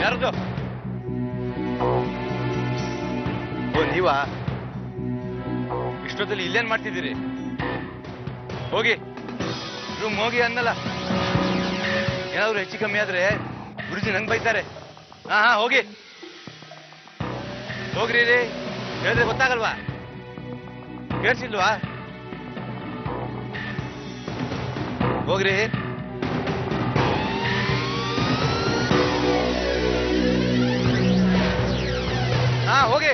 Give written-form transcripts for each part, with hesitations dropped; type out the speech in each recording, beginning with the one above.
ಯಾರದು? ಓ ನೀವಾ? ಇಷ್ಟೊತ್ತಲ್ಲಿ ಇಲ್ಲೇನ್ ಮಾಡ್ತಿದ್ದೀರಿ? ಹೋಗಿ ರೂಮ್ ಹೋಗಿ ಅನ್ನಲ್ಲ. ಏನಾದ್ರು ಹೆಚ್ಚು ಕಮ್ಮಿ ಆದ್ರೆ ಗುರುಜಿ ನಂಗೆ ಬೈತಾರೆ. ಹಾ ಹೋಗಿ ಹೋಗ್ರಿ ರೀ. ಹೇಳಿದ್ರೆ ಗೊತ್ತಾಗಲ್ವಾ? ಕೇಳಿಸಿಲ್ವಾ? ಹೋಗ್ರಿ. ಹಾ ಹೋಗಿ.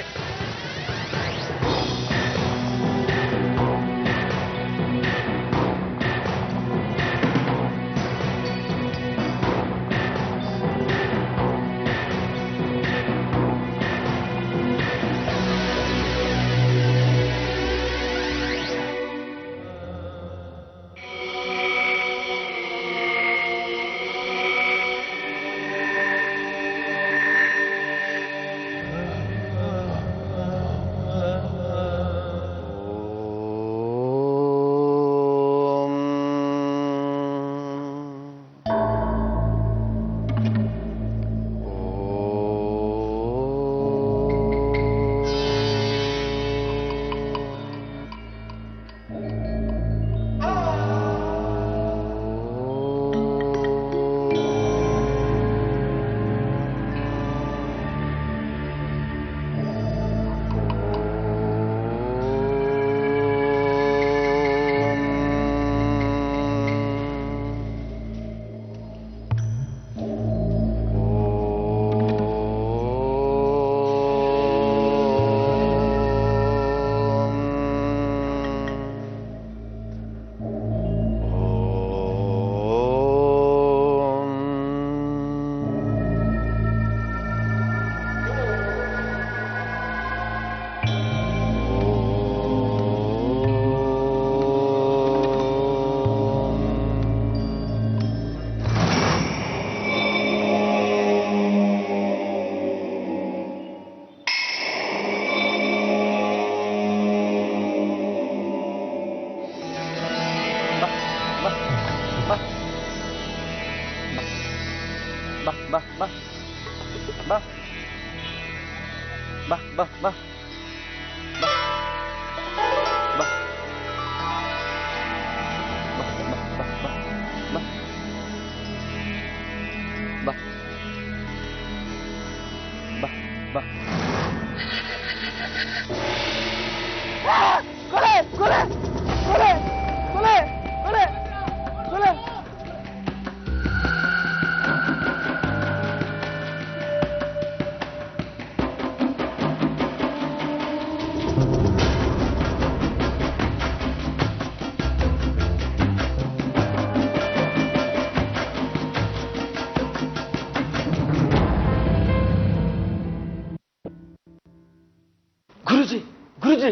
ಗುರುಜಿ ಗುರುಜಿ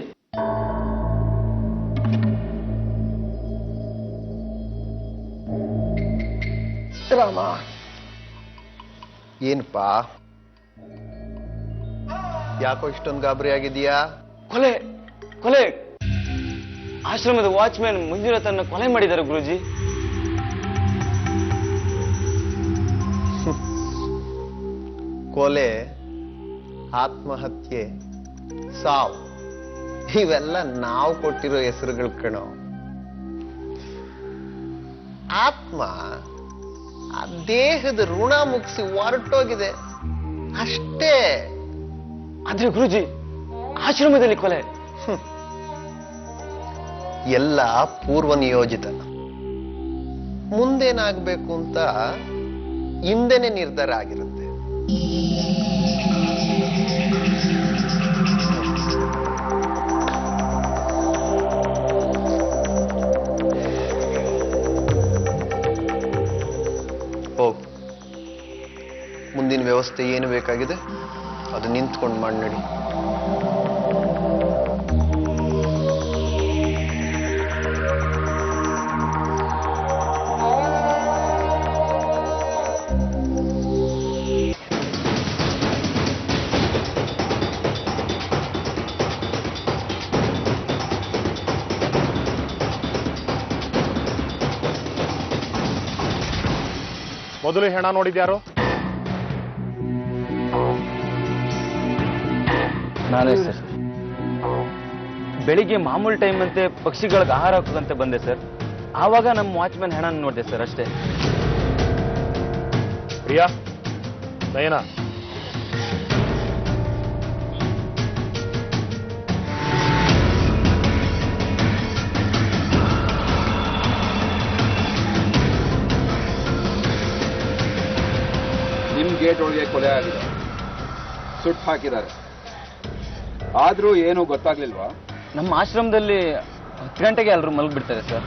ರಾಮ, ಏನಪ್ಪ ಯಾಕೋ ಇಷ್ಟೊಂದು ಗಾಬರಿ ಆಗಿದೀಯಾ? ಕೊಲೆ ಕೊಲೆ ಆಶ್ರಮದ ವಾಚ್ಮ್ಯಾನ್ ಮಂಜುನಾಥನ್ನ ಕೊಲೆ ಮಾಡಿದ್ದಾರೆ ಗುರುಜಿ. ಕೊಲೆ, ಆತ್ಮಹತ್ಯೆ, ಸಾವು ಇವೆಲ್ಲ ನಾವು ಕೊಟ್ಟಿರೋ ಹೆಸರುಗಳು ಕಣೋ. ಆತ್ಮ ಆ ದೇಹದ ಋಣ ಮುಗಿಸಿ ಹೊರಟೋಗಿದೆ ಅಷ್ಟೇ. ಆದ್ರೆ ಗುರುಜಿ ಆಶ್ರಮದಲ್ಲಿ ಕೊಲೆ. ಎಲ್ಲ ಪೂರ್ವ ನಿಯೋಜಿತ. ಮುಂದೇನಾಗ್ಬೇಕು ಅಂತ ಹಿಂದೆನೆ ನಿರ್ಧಾರ ಆಗಿರುತ್ತೆ. ಹೋಗ್, ಮುಂದಿನ ವ್ಯವಸ್ಥೆ ಏನು ಬೇಕಾಗಿದೆ ಅದು ನಿಂತ್ಕೊಂಡು ಮಾಡಿ ನಡಿ. ಮೊದಲು ಹೆಣ ನೋಡಿದ್ಯಾರು? ನಾನೇ ಸರ್. ಬೆಳಿಗ್ಗೆ ಮಾಮೂಲು ಟೈಮ್ ಅಂತೆ ಪಕ್ಷಿಗಳಿಗೆ ಆಹಾರ ಹಾಕೋಂತೆ ಬಂದೆ ಸರ್. ಆವಾಗ ನಮ್ಮ ವಾಚ್ಮ್ಯಾನ್ ಹೆಣ ನೋಡಿದೆ ಸರ್, ಅಷ್ಟೇ. ಪ್ರಿಯಾ, ನಯನ, ನಿಮ್ ಗೇಟ್ ಒಳಗೆ ಕೊಲೆ ಆಗಿದೆ, ಸುಟ್ಟು ಹಾಕಿದ್ದಾರೆ. ಆದ್ರೂ ಏನು ಗೊತ್ತಾಗ್ಲಿಲ್ವಾ? ನಮ್ಮ ಆಶ್ರಮದಲ್ಲಿ 10 ಗಂಟೆಗೆ ಎಲ್ಲರೂ ಮಲಗಿಬಿಡ್ತಾರೆ ಸರ್.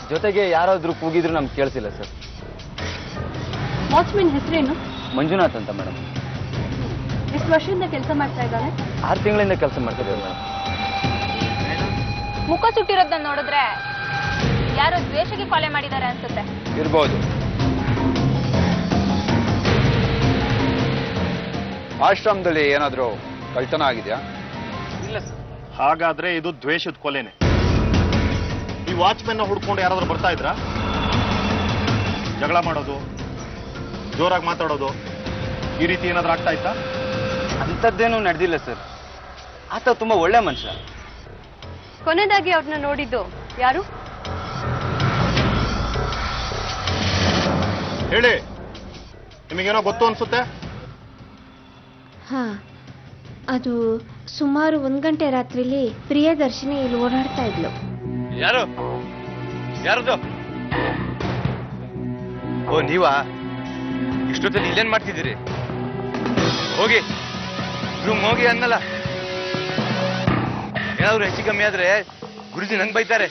ಜೊತೆಗೆ ಯಾರಾದ್ರೂ ಕೂಗಿದ್ರು ನಮ್ಗೆ ಕೇಳಿಸಿಲ್ಲ ಸರ್. ವಾಚ್ಮೆನ್ ಹೆಸರೇನು? ಮಂಜುನಾಥ್ ಅಂತ ಮೇಡಮ್. ಎಷ್ಟು ವರ್ಷದಿಂದ ಕೆಲಸ ಮಾಡ್ತಾ ಇದ್ದಾರೆ? 6 ತಿಂಗಳಿಂದ ಕೆಲಸ ಮಾಡ್ತಿದ್ದಾರೆ ಮೇಡಮ್. ಮುಖ ಸುಟ್ಟಿರೋದನ್ನ ನೋಡಿದ್ರೆ ಯಾರೋ ದ್ವೇಷಕ್ಕೆ ಕೊಲೆ ಮಾಡಿದ್ದಾರೆ ಅನ್ಸುತ್ತೆ. ಇರ್ಬೋದು. ಆಶ್ರಮದಲ್ಲಿ ಏನಾದ್ರೂ ಕಳ್ತನ ಆಗಿದೆಯಾ? ಇಲ್ಲ ಸರ್. ಹಾಗಾದ್ರೆ ಇದು ದ್ವೇಷದ ಕೊಲೆನೆ. ಈ ವಾಚ್ಮೆನ್ ಹುಡ್ಕೊಂಡು ಯಾರಾದ್ರೂ ಬರ್ತಾ ಇದ್ರಾ? ಜಗಳ ಮಾಡೋದು, ಜೋರಾಗಿ ಮಾತಾಡೋದು, ಈ ರೀತಿ ಏನಾದ್ರೂ ಆಗ್ತಾ ಇತ್ತಾ? ಅಂಥದ್ದೇನೂ ನಡೆದಿಲ್ಲ ಸರ್. ಆತ ತುಂಬಾ ಒಳ್ಳೆ ಮನುಷ್ಯ. ಕೊನೆಯದಾಗಿ ಅವ್ರನ್ನ ನೋಡಿದ್ದು ಯಾರು? ಹೇಳಿ, ನಿಮಗೇನೋ ಗೊತ್ತು ಅನ್ಸುತ್ತೆ. ಹಾ, ಅದು ಸುಮಾರು 1 ಗಂಟೆ ರಾತ್ರಿಲಿ ಪ್ರಿಯದರ್ಶಿನಿ ಇಲ್ಲಿ ಓಡಾಡ್ತಾ ಇದ್ಲು. ಯಾರದು? ಓ, ನೀವಾ? ಇಷ್ಟೊತ್ತಲ್ಲಿ ಇಲ್ಲೇನ್ ಮಾಡ್ತಿದ್ದೀರಿ? ಹೋಗಿ ರೂಮ್ ಹೋಗಿ ಅನ್ನಲ್ಲ. ಏನಾದ್ರು ಹೆಚ್ಚು ಕಮ್ಮಿ ಆದ್ರೆ ಗುರುಜಿ ನಂಗೆ ಬೈತಾರೆ.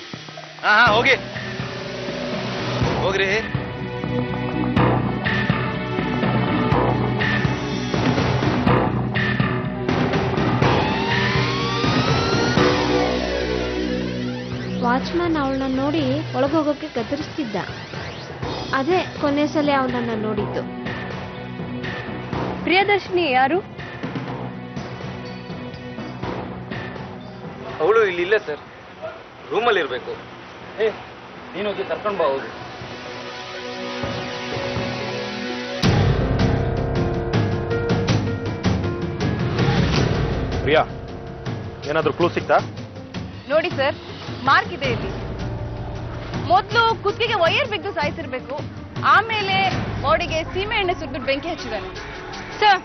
ಹಾ ಹೋಗಿ ಹೋಗ್ರಿ. ವಾಚ್ಮ್ಯಾನ್ ಅವಳನ್ನ ನೋಡಿ ಒಳಗೋಗೋಕೆ ಗದರಿಸ್ತಿದ್ದ. ಅದೇ ಕೊನೆ ಸಲ ಅವನನ್ನ ನೋಡಿದ್ದು. ಪ್ರಿಯದರ್ಶಿನಿ ಯಾರು? ಅವಳು ಇಲ್ಲಿ ಇಲ್ಲ ಸರ್, ರೂಮಲ್ಲಿ ಇರಬೇಕು. ನೀನು ಹೋಗಿ ಕರ್ಕೊಂಡು ಬಾ. ಹೋಗಿ. ಪ್ರಿಯಾ, ಏನಾದ್ರೂ ಕ್ಲೂ ಸಿಕ್ತಾ? ನೋಡಿ ಸರ್, ಮಾರ್ಕ್ ಇದೆ ಇಲ್ಲಿ. ಮೊದಲು ಕುತ್ತಿಗೆಗೆ ವೈರ್ ಬಿದ್ದು ಸಾಯಿಸಿರ್ಬೇಕು, ಆಮೇಲೆ ಬಾಡಿಗೆ ಸೀಮೆ ಎಣ್ಣೆ ಸುಟ್ಬಿಟ್ಟು ಬೆಂಕಿ ಹಚ್ಚಿದ್ದಾನೆ ಸರ್.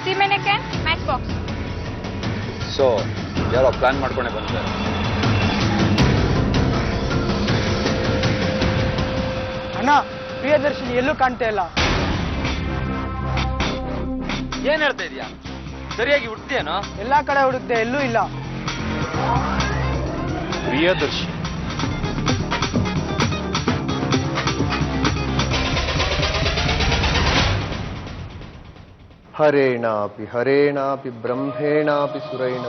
ಸೀಮೆ ಎಣ್ಣೆ ಕ್ಯಾನ್, ಮ್ಯಾಚ್ ಬಾಕ್ಸ್. ಸೊ ಯಾರೋ ಪ್ಲಾನ್ ಮಾಡ್ಕೊಂಡೆ ಬಂದಿದ್ದಾರೆ. ಅಣ್ಣ, ಪ್ರಿಯದರ್ಶಿನಿ ಎಲ್ಲೂ ಕಾಣ್ತಾ ಇಲ್ಲ. ಏನ್ ಹೇಳ್ತಾ ಇದೀಯಾ? ಸರಿಯಾಗಿ ಹುಡ್ತೀಯನೋ? ಎಲ್ಲಾ ಕಡೆ ಹುಡುಕ್ತೆ, ಎಲ್ಲೂ ಇಲ್ಲ. ಪ್ರಿಯದರ್ಶಿ ಹರೇಣಾಪಿ ಬ್ರಹ್ಮೇಣಾಪಿ ಸುರೈಣ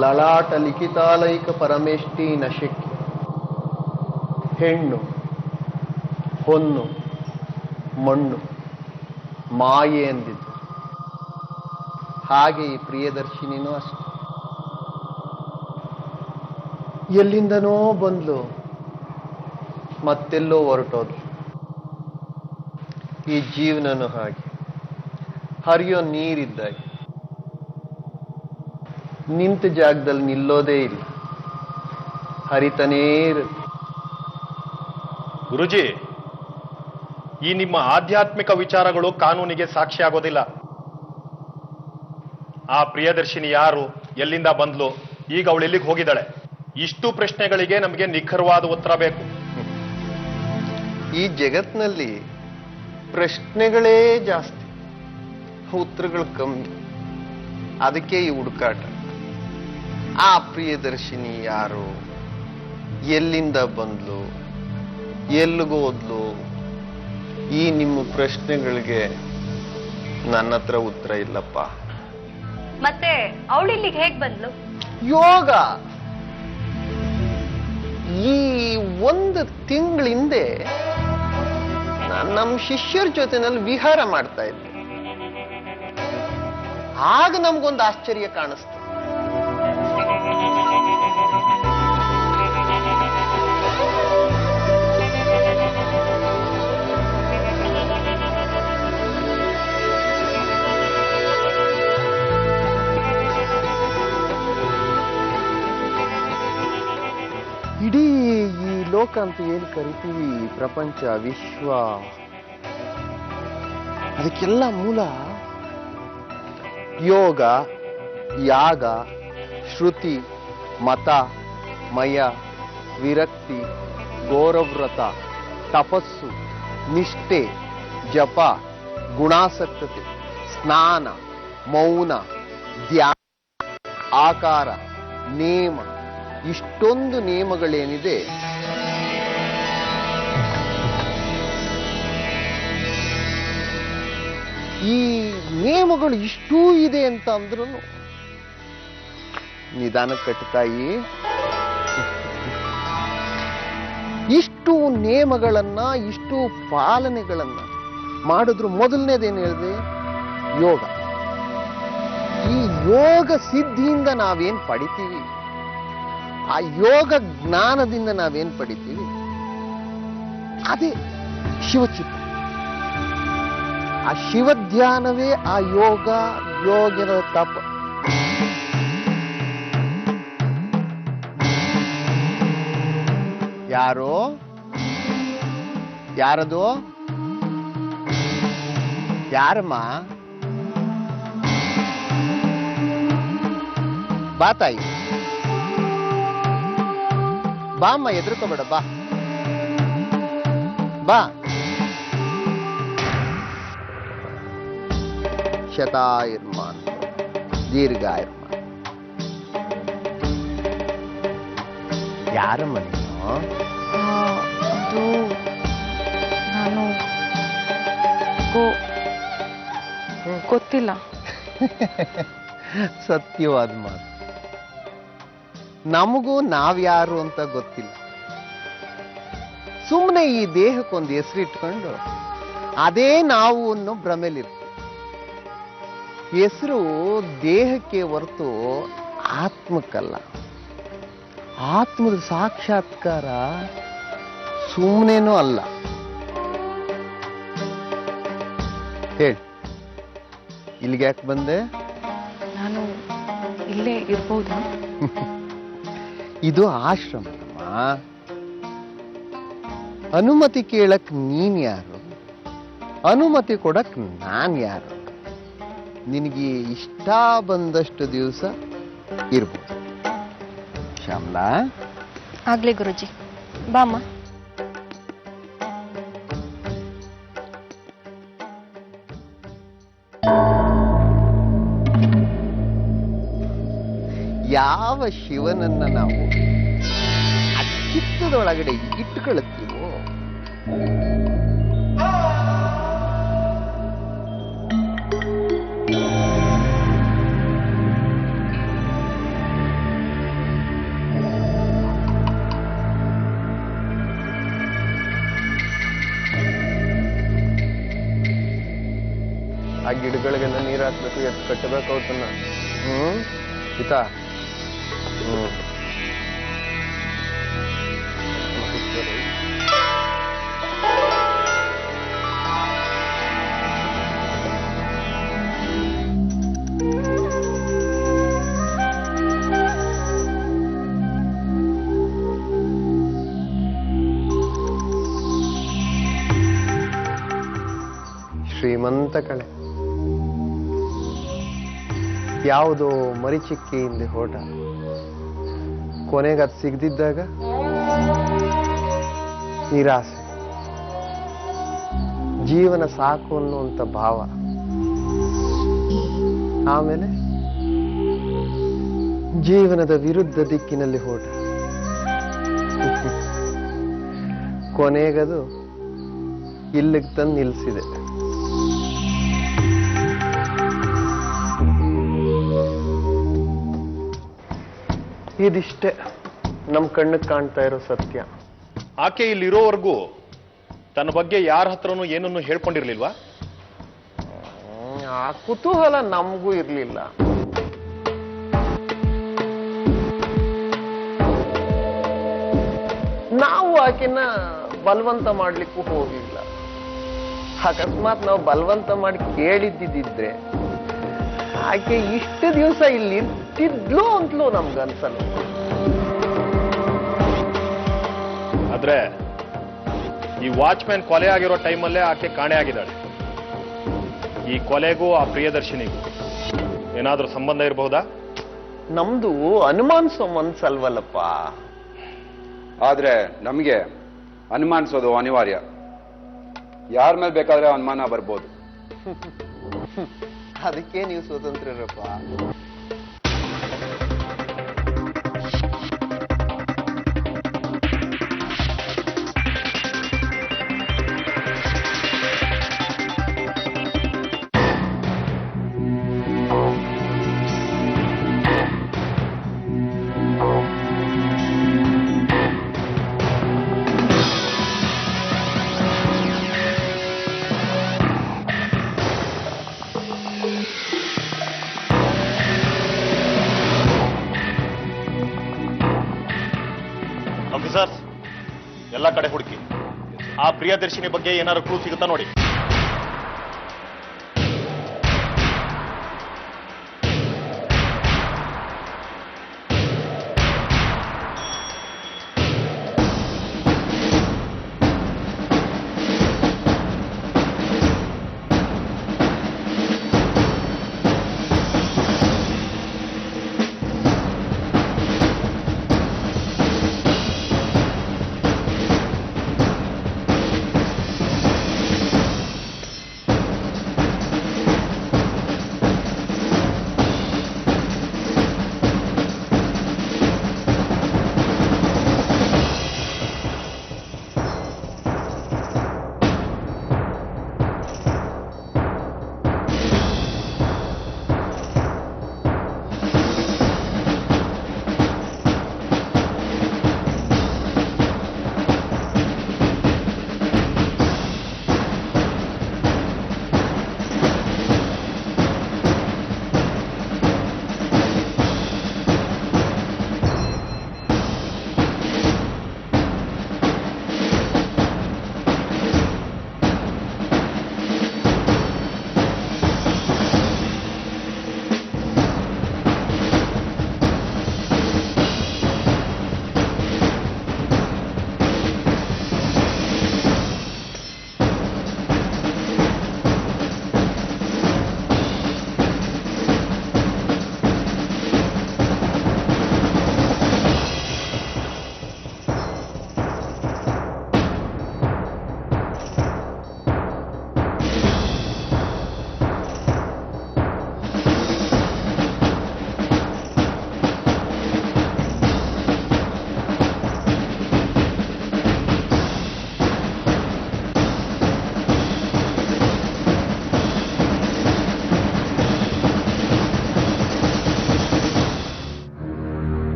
ಲಲಾಟ ಲಿಖಿತಾಲೈಕ ಪರಮೇಷ್ಟಿ ನ ಶಕ್ಯ. ಹೆಣ್ಣು, ಹೊನ್ನು, ಮಣ್ಣು, ಮಾಯೆ ಎಂದಿದ್ದು. ಹಾಗೆ ಈ ಪ್ರಿಯದರ್ಶಿನಿನೂ ಅಷ್ಟೆ. ಎಲ್ಲಿಂದನೋ ಬಂದ್ಲು, ಮತ್ತೆಲ್ಲೋ ಹೊರಟೋದ್ಲು. ಈ ಜೀವನನು ಹಾಗೆ, ಹರಿಯೋ ನೀರಿದ್ದಾಗೆ. ನಿಂತ ಜಾಗದಲ್ಲಿ ನಿಲ್ಲೋದೇ ಇಲ್ಲ, ಹರಿತಾನೇ ಇರುತ್ತೆ. ಗುರುಜಿ, ಈ ನಿಮ್ಮ ಆಧ್ಯಾತ್ಮಿಕ ವಿಚಾರಗಳು ಕಾನೂನಿಗೆ ಸಾಕ್ಷಿ ಆಗೋದಿಲ್ಲ. ಆ ಪ್ರಿಯದರ್ಶಿನಿ ಯಾರು, ಎಲ್ಲಿಂದ ಬಂದ್ಲು, ಈಗ ಅವಳು ಎಲ್ಲಿಗೆ ಹೋಗಿದ್ದಾಳೆ? ಇಷ್ಟು ಪ್ರಶ್ನೆಗಳಿಗೆ ನಮಗೆ ನಿಖರವಾದ ಉತ್ತರ ಬೇಕು. ಈ ಜಗತ್ನಲ್ಲಿ ಪ್ರಶ್ನೆಗಳೇ ಜಾಸ್ತಿ, ಉತ್ತರಗಳು ಕಮ್ಮಿ. ಅದಕ್ಕೆ ಈ ಹುಡುಕಾಟ. ಆ ಪ್ರಿಯದರ್ಶಿನಿ ಯಾರು, ಎಲ್ಲಿಂದ ಬಂದ್ಲು, ಎಲ್ಲಿಗೋದ್ಲು, ಈ ನಿಮ್ಮ ಪ್ರಶ್ನೆಗಳಿಗೆ ನನ್ನ ಹತ್ರ ಉತ್ತರ ಇಲ್ಲಪ್ಪ. ಮತ್ತೆ ಅವಳು ಇಲ್ಲಿಗೆ ಹೇಗ್ ಬಂದ್ಲು? ಯೋಗ. ಈ 1 ತಿಂಗಳ ಹಿಂದೆ ನಾನು ನಮ್ಮ ಶಿಷ್ಯರ ಜೊತೆನಲ್ಲಿ ವಿಹಾರ ಮಾಡ್ತಾ ಇದ್ದೆ. ಆಗ ನಮ್ಗೊಂದು ಆಶ್ಚರ್ಯ ಕಾಣಿಸ್ತು. ಲೋಕ ಅಂತ ಏನು ಕರಿತೀವಿ, ಪ್ರಪಂಚ, ವಿಶ್ವ, ಅದಕ್ಕೆಲ್ಲ ಮೂಲ ಯೋಗ, ಯಾಗ, ಶ್ರುತಿ, ಮತ, ಮಯ, ವಿರಕ್ತಿ, ಗೌರವ್ರತ, ತಪಸ್ಸು, ನಿಷ್ಠೆ, ಜಪ, ಗುಣಾಸಕ್ತತೆ, ಸ್ನಾನ, ಮೌನ, ಧ್ಯಾನ, ಆಕಾರ, ನೇಮ, ಇಷ್ಟೊಂದು ನಿಯಮಗಳೇನಿದೆ ಈ ನಿಯಮಗಳು ಇಷ್ಟೂ ಇದೆ ಅಂತ ಅಂದ್ರೂ ನಿಧಾನ ಕಟ್ತಾಯಿ. ಇಷ್ಟು ನಿಯಮಗಳನ್ನ, ಇಷ್ಟು ಪಾಲನೆಗಳನ್ನ ಮಾಡಿದ್ರು ಮೊದಲನೇದೇನು ಹೇಳಿದೆ? ಯೋಗ. ಈ ಯೋಗ ಸಿದ್ಧಿಯಿಂದ ನಾವೇನ್ ಪಡಿತೀವಿ, ಆ ಯೋಗ ಜ್ಞಾನದಿಂದ ನಾವೇನ್ ಪಡಿತೀವಿ, ಅದೇ ಶಿವಚಿತ್ತ. ಆ ಶಿವಧ್ಯಾನವೇ ಆ ಯೋಗ, ಯೋಗದ ತಪ. ಯಾರೋ ಯಾರದು? ಯಾರಮ್ಮ? ಬಾ ತಾಯಿ, ಬಾ ಅಮ್ಮ, ಎದುರ್ಕೋಬೇಡ, ಬಾ ಬಾ. ಶತಾಯುರ್ಮಾನ್ ದೀರ್ಘಾಯುರ್ಮಾನ್. ಯಾರಮ್ಮ ನೀನು? ಅದು ನಾನು ಗೊತ್ತಿಲ್ಲ. ಸತ್ಯವಾದ ಮಾತು. ನಮಗೂ ನಾವ್ಯಾರು ಅಂತ ಗೊತ್ತಿಲ್ಲ. ಸುಮ್ಮನೆ ಈ ದೇಹಕ್ಕೊಂದು ಹೆಸರಿಟ್ಕೊಂಡು ಅದೇ ನಾವು ಅನ್ನೋ ಭ್ರಮೆಲಿರ್ತೀವಿ. ಹೆಸರು ದೇಹಕ್ಕೆ ಹೊರತು ಆತ್ಮಕ್ಕಲ್ಲ. ಆತ್ಮದ ಸಾಕ್ಷಾತ್ಕಾರ ಸುಮ್ಮನೇನೂ ಅಲ್ಲ. ಹೇಳಿ, ಇಲ್ಲಿಗೆ ಯಾಕೆ ಬಂದೆ? ನಾನು ಇಲ್ಲೇ ಇರ್ಬೋದಾ? ಇದು ಆಶ್ರಮ. ಅನುಮತಿ ಕೇಳಕ್ ನೀನ್ ಯಾರು? ಅನುಮತಿ ಕೊಡಕ್ ನಾನ್ ಯಾರು? ನಿನಗೆ ಇಷ್ಟ ಬಂದಷ್ಟು ದಿವಸ ಇರ್ಬೋದು. ಶ್ಯಾಮಲಾ, ಆಗ್ಲಿ ಗುರುಜಿ, ಬಾಮ್ಮ. ಯಾವ ಶಿವನನ್ನ ನಾವು ಆ ಚಿತ್ತದೊಳಗಡೆ ಇಟ್ಕೊಳ್ತೀವೋ ಆ ಗಿಡಗಳಿಗೆಲ್ಲ ನೀರು ಹಾಕ್ಬೇಕು, ಎತ್ತು ಕಟ್ಟಬೇಕು ಅವತ್ತನ್ನ. ಗೀತಾ, ಶ್ರೀಮಂತ ಕಳೆ. ಯಾವುದೋ ಮರಿಚಿಕ್ಕೆಯಿಂದ ಹೋಟ, ಕೊನೆಗೆ ಅದು ಸಿಗದಿದ್ದಾಗ ನಿರಾಸೆ, ಜೀವನ ಸಾಕು ಅನ್ನುವಂಥ ಭಾವ, ಆಮೇಲೆ ಜೀವನದ ವಿರುದ್ಧ ದಿಕ್ಕಿನಲ್ಲಿ ಹೋಟ, ಕೊನೆಗದು ಇಲ್ಲಿಗೆ ತಂದು ನಿಲ್ಲಿಸಿದೆ. ಇದಿಷ್ಟೇ ನಮ್ ಕಣ್ಣಿಗೆ ಕಾಣ್ತಾ ಇರೋ ಸತ್ಯ. ಆಕೆ ಇಲ್ಲಿರೋವರೆಗೂ ತನ್ನ ಬಗ್ಗೆ ಯಾರ ಹತ್ರನೂ ಏನನ್ನು ಹೇಳ್ಕೊಂಡಿರ್ಲಿಲ್ವಾ? ಆ ಕುತೂಹಲ ನಮಗೂ ಇರ್ಲಿಲ್ಲ. ನಾವು ಆಕೆನ ಬಲವಂತ ಮಾಡ್ಲಿಕ್ಕೂ ಹೋಗಿಲ್ಲ. ಅಕಸ್ಮಾತ್ ನಾವು ಬಲವಂತ ಮಾಡಿ ಕೇಳಿದ್ದಿದ್ರೆ ಆಕೆ ಇಷ್ಟು ದಿವಸ ಇಲ್ಲಿ ಇರ್ತಿದ್ಲು ಅಂತಲೂ ನಮ್ಗನ್ಸಲ್ಲ. ಆದ್ರೆ ಈ ವಾಚ್ಮ್ಯಾನ್ ಕೊಲೆ ಆಗಿರೋ ಟೈಮಲ್ಲೇ ಆಕೆ ಕಾಣೆ ಆಗಿದ್ದಾಳೆ. ಈ ಕೊಲೆಗೂ ಆ ಪ್ರಿಯದರ್ಶಿನಿಗೂ ಏನಾದ್ರೂ ಸಂಬಂಧ ಇರಬಹುದಾ? ನಮ್ದು ಅನುಮಾನಿಸೋ ಮನ್ಸಲ್ವಲ್ಲಪ್ಪ. ಆದ್ರೆ ನಮಗೆ ಅನುಮಾನಿಸೋದು ಅನಿವಾರ್ಯ. ಯಾರ ಮೇಲೆ ಬೇಕಾದ್ರೆ ಅನುಮಾನ ಬರ್ಬೋದು. ಅದಕ್ಕೆ ನೀವು ಸ್ವತಂತ್ರರಪ್ಪ. ಆಫೀಸರ್ಸ್, ಎಲ್ಲ ಕಡೆ ಹುಡುಕಿ. ಆ ಪ್ರಿಯದರ್ಶಿನಿ ಬಗ್ಗೆ ಏನಾದ್ರು ಕ್ಲೂ ಸಿಗುತ್ತಾ ನೋಡಿ.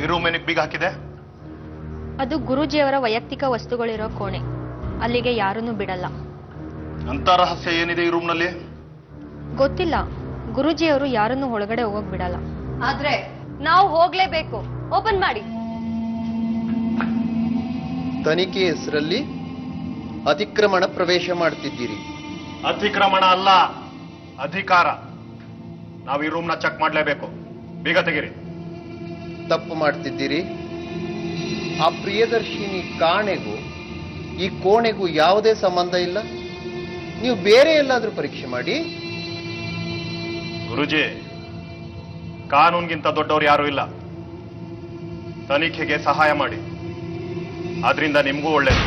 ಈ ರೂಮ್ ಏನಕ್ಕೆ ಬೀಗ ಹಾಕಿದೆ? ಅದು ಗುರೂಜಿಯವರ ವೈಯಕ್ತಿಕ ವಸ್ತುಗಳಿರೋ ಕೋಣೆ. ಅಲ್ಲಿಗೆ ಯಾರನ್ನೂ ಬಿಡಲ್ಲ. ಅಂತ ರಹಸ್ಯ ಏನಿದೆ ಈ ರೂಮ್ನಲ್ಲಿ? ಗೊತ್ತಿಲ್ಲ. ಗುರೂಜಿಯವರು ಯಾರನ್ನೂ ಒಳಗಡೆ ಹೋಗೋಕ್ ಬಿಡಲ್ಲ. ಆದ್ರೆ ನಾವು ಹೋಗ್ಲೇಬೇಕು. ಓಪನ್ ಮಾಡಿ. ತನಿಖೆ ಹೆಸರಲ್ಲಿ ಅತಿಕ್ರಮಣ ಪ್ರವೇಶ ಮಾಡ್ತಿದ್ದೀರಿ. ಅತಿಕ್ರಮಣ ಅಲ್ಲ, ಅಧಿಕಾರ. ನಾವು ಈ ರೂಮ್ನ ಚೆಕ್ ಮಾಡಲೇಬೇಕು. ಬೀಗ ತೆಗೀರಿ. ತಪ್ಪು ಮಾಡ್ತಿದ್ದೀರಿ. ಆ ಪ್ರಿಯದರ್ಶಿನಿ ಕಾಣೆಗೂ ಈ ಕೋಣೆಗೂ ಯಾವುದೇ ಸಂಬಂಧ ಇಲ್ಲ. ನೀವು ಬೇರೆ ಎಲ್ಲಾದ್ರೂ ಪರೀಕ್ಷೆ ಮಾಡಿ. ಗುರುಜಿ, ಕಾನೂನ್ಗಿಂತ ದೊಡ್ಡವರು ಯಾರೂ ಇಲ್ಲ. ತನಿಖೆಗೆ ಸಹಾಯ ಮಾಡಿ. ಆದ್ರಿಂದ ನಿಮಗೂ ಒಳ್ಳೇದು.